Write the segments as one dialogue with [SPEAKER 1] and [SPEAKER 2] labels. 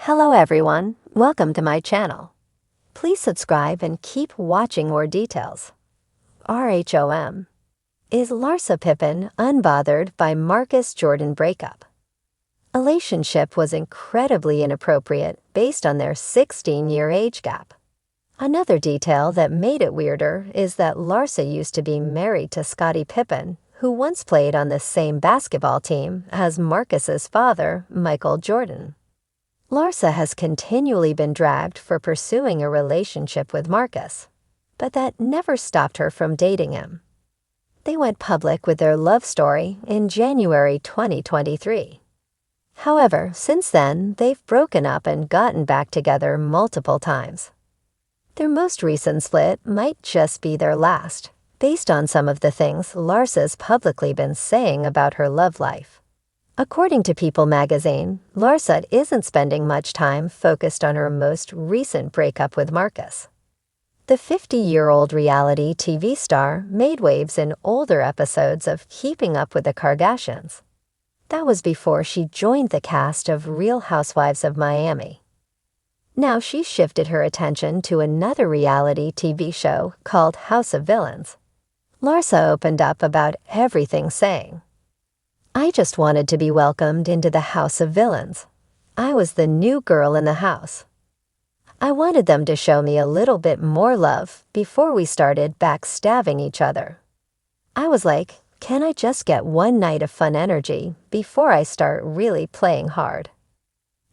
[SPEAKER 1] Hello everyone, welcome to my channel. Please subscribe and keep watching more details. RHOM. Is Larsa Pippen unbothered by Marcus Jordan breakup? Relationship was incredibly inappropriate based on their 16-year age gap. Another detail that made it weirder is that Larsa used to be married to Scottie Pippen, who once played on the same basketball team as Marcus's father, Michael Jordan. Larsa has continually been dragged for pursuing a relationship with Marcus, but that never stopped her from dating him. They went public with their love story in January 2023. However, since then, they've broken up and gotten back together multiple times. Their most recent split might just be their last, based on some of the things Larsa's publicly been saying about her love life. According to People magazine, Larsa isn't spending much time focused on her most recent breakup with Marcus. The 50-year-old reality TV star made waves in older episodes of Keeping Up with the Kardashians. That was before she joined the cast of Real Housewives of Miami. Now she's shifted her attention to another reality TV show called House of Villains. Larsa opened up about everything, saying, "I just wanted to be welcomed into the House of Villains. I was the new girl in the house. I wanted them to show me a little bit more love before we started backstabbing each other. I was like, can I just get one night of fun energy before I start really playing hard?"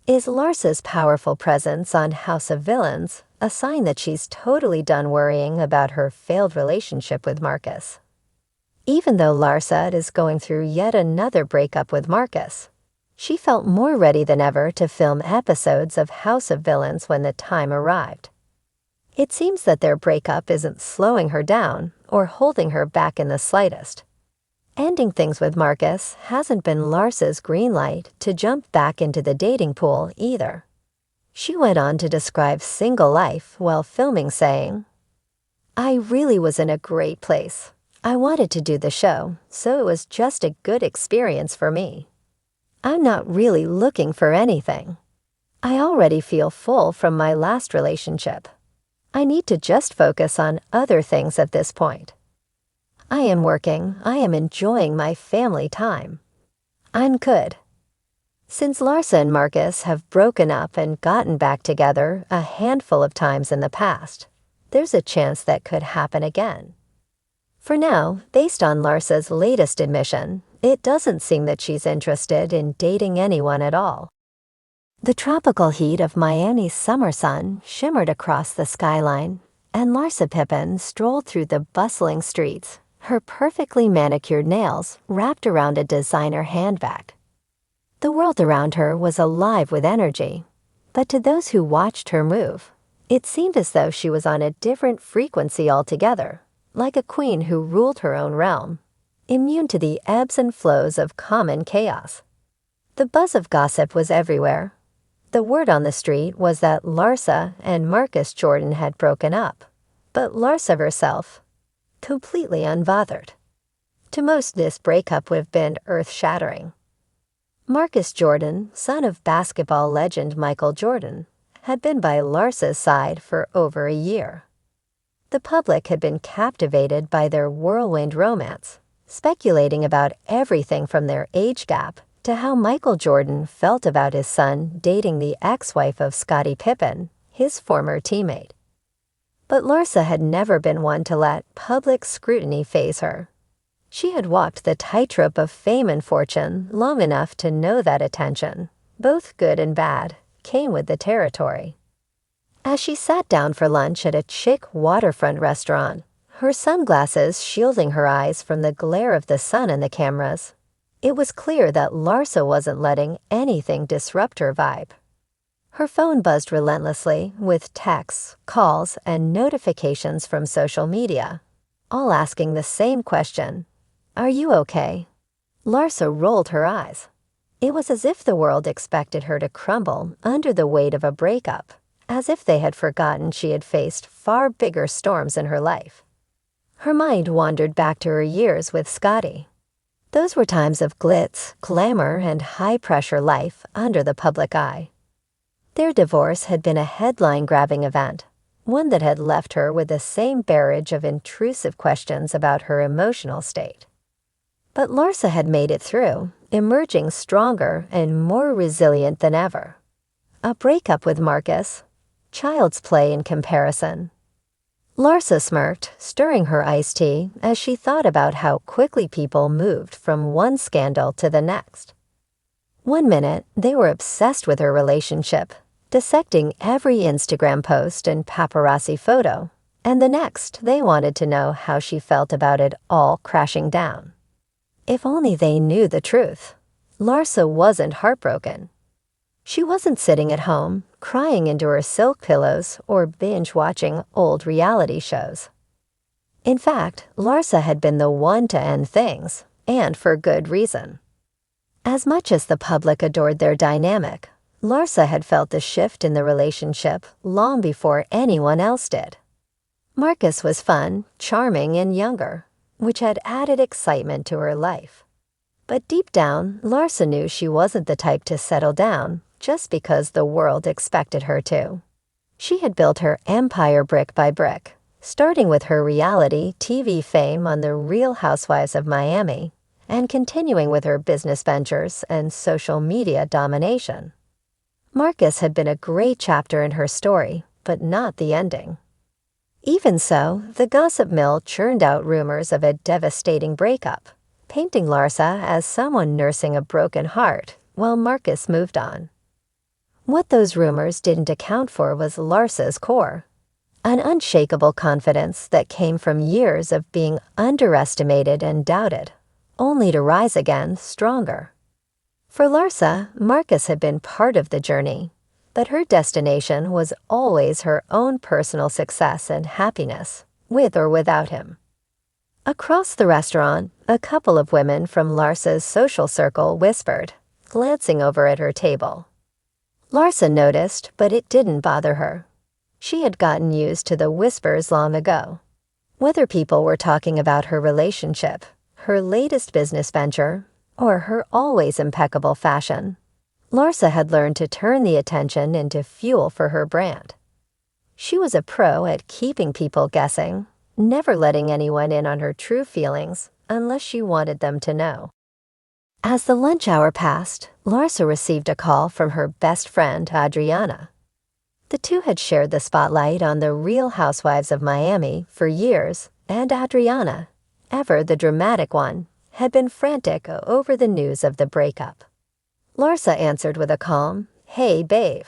[SPEAKER 1] Is Larsa's powerful presence on House of Villains a sign that she's totally done worrying about her failed relationship with Marcus? Even though Larsa is going through yet another breakup with Marcus, she felt more ready than ever to film episodes of House of Villains when the time arrived. It seems that their breakup isn't slowing her down or holding her back in the slightest. Ending things with Marcus hasn't been Larsa's green light to jump back into the dating pool either. She went on to describe single life while filming, saying, "I really was in a great place. I wanted to do the show, so it was just a good experience for me. I'm not really looking for anything. I already feel full from my last relationship. I need to just focus on other things at this point. I am working, I am enjoying my family time. I'm good." Since Larsa and Marcus have broken up and gotten back together a handful of times in the past, there's a chance that could happen again. For now, based on Larsa's latest admission, it doesn't seem that she's interested in dating anyone at all. The tropical heat of Miami's summer sun shimmered across the skyline, and Larsa Pippen strolled through the bustling streets, her perfectly manicured nails wrapped around a designer handbag. The world around her was alive with energy, but to those who watched her move, it seemed as though she was on a different frequency altogether, like a queen who ruled her own realm, immune to the ebbs and flows of common chaos. The buzz of gossip was everywhere. The word on the street was that Larsa and Marcus Jordan had broken up, but Larsa herself, completely unbothered. To most, this breakup would have been earth-shattering. Marcus Jordan, son of basketball legend Michael Jordan, had been by Larsa's side for over a year. The public had been captivated by their whirlwind romance, speculating about everything from their age gap to how Michael Jordan felt about his son dating the ex-wife of Scottie Pippen, his former teammate. But Larsa had never been one to let public scrutiny faze her. She had walked the tightrope of fame and fortune long enough to know that attention, both good and bad, came with the territory. As she sat down for lunch at a chic waterfront restaurant, her sunglasses shielding her eyes from the glare of the sun and the cameras, it was clear that Larsa wasn't letting anything disrupt her vibe. Her phone buzzed relentlessly with texts, calls, and notifications from social media, all asking the same question, "Are you okay?" Larsa rolled her eyes. It was as if the world expected her to crumble under the weight of a breakup, as if they had forgotten she had faced far bigger storms in her life. Her mind wandered back to her years with Scottie. Those were times of glitz, glamour, and high-pressure life under the public eye. Their Their divorce had been a headline-grabbing event, one that had left her with the same barrage of intrusive questions about her emotional state. But Larsa had made it through, emerging stronger and more resilient than ever. A breakup with Marcus? Child's play in comparison. Larsa smirked, stirring her iced tea as she thought about how quickly people moved from one scandal to the next. One minute, they were obsessed with her relationship, dissecting every Instagram post and paparazzi photo, and the next, they wanted to know how she felt about it all crashing down. If only they knew the truth. Larsa wasn't heartbroken. She wasn't sitting at home, crying into her silk pillows or binge-watching old reality shows. In fact, Larsa had been the one to end things, and for good reason. As much as the public adored their dynamic, Larsa had felt the shift in the relationship long before anyone else did. Marcus was fun, charming, and younger, which had added excitement to her life. But deep down, Larsa knew she wasn't the type to settle down just because the world expected her to. She had built her empire brick by brick, starting with her reality TV fame on The Real Housewives of Miami, and continuing with her business ventures and social media domination. Marcus had been a great chapter in her story, but not the ending. Even so, the gossip mill churned out rumors of a devastating breakup, painting Larsa as someone nursing a broken heart while Marcus moved on. What those rumors didn't account for was Larsa's core, an unshakable confidence that came from years of being underestimated and doubted, only to rise again stronger. For Larsa, Marcus had been part of the journey, but her destination was always her own personal success and happiness, with or without him. Across the restaurant, a couple of women from Larsa's social circle whispered, glancing over at her table. Larsa noticed, but it didn't bother her. She had gotten used to the whispers long ago. Whether people were talking about her relationship, her latest business venture, or her always impeccable fashion, Larsa had learned to turn the attention into fuel for her brand. She was a pro at keeping people guessing, never letting anyone in on her true feelings unless she wanted them to know. As the lunch hour passed, Larsa received a call from her best friend, Adriana. The two had shared the spotlight on The Real Housewives of Miami for years, and Adriana, ever the dramatic one, had been frantic over the news of the breakup. Larsa answered with a calm, "Hey, babe."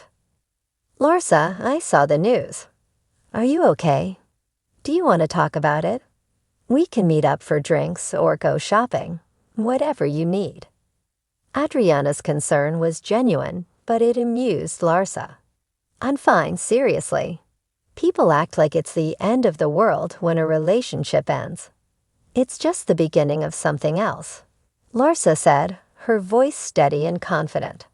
[SPEAKER 1] "Larsa, I saw the news. Are you okay? Do you want to talk about it? We can meet up for drinks or go shopping, whatever you need." Adriana's concern was genuine, but it amused Larsa. "I'm fine, seriously. People act like it's the end of the world when a relationship ends. It's just the beginning of something else," Larsa said, her voice steady and confident.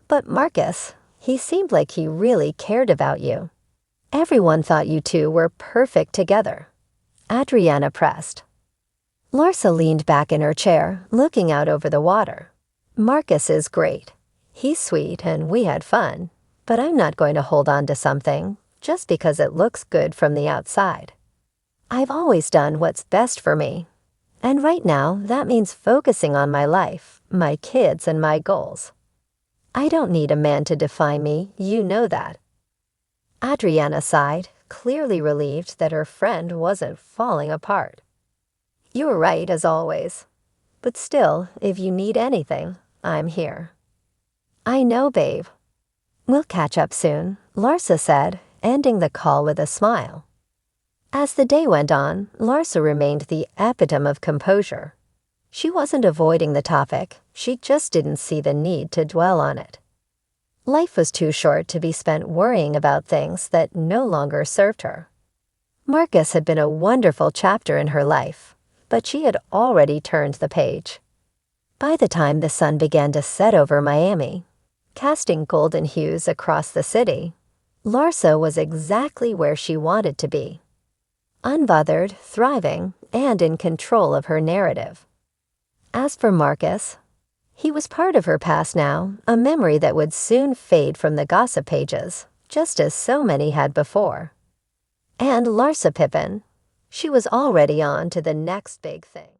[SPEAKER 1] "But Marcus, he seemed like he really cared about you. Everyone thought you two were perfect together," Adriana pressed. Larsa leaned back in her chair, looking out over the water. "Marcus is great. He's sweet and we had fun, but I'm not going to hold on to something just because it looks good from the outside. I've always done what's best for me, and right now that means focusing on my life, my kids, and my goals. I don't need a man to define me, you know that." Adriana sighed, clearly relieved that her friend wasn't falling apart. "You're right, as always. But still, if you need anything, I'm here." "I know, babe. We'll catch up soon," Larsa said, ending the call with a smile. As the day went on, Larsa remained the epitome of composure. She wasn't avoiding the topic, she just didn't see the need to dwell on it. Life was too short to be spent worrying about things that no longer served her. Marcus had been a wonderful chapter in her life, but she had already turned the page. By the time the sun began to set over Miami, casting golden hues across the city, Larsa was exactly where she wanted to be. Unbothered, thriving, and in control of her narrative. As for Marcus, He was part of her past now, a memory that would soon fade from the gossip pages, just as so many had before. And Larsa Pippen, she was already on to the next big thing.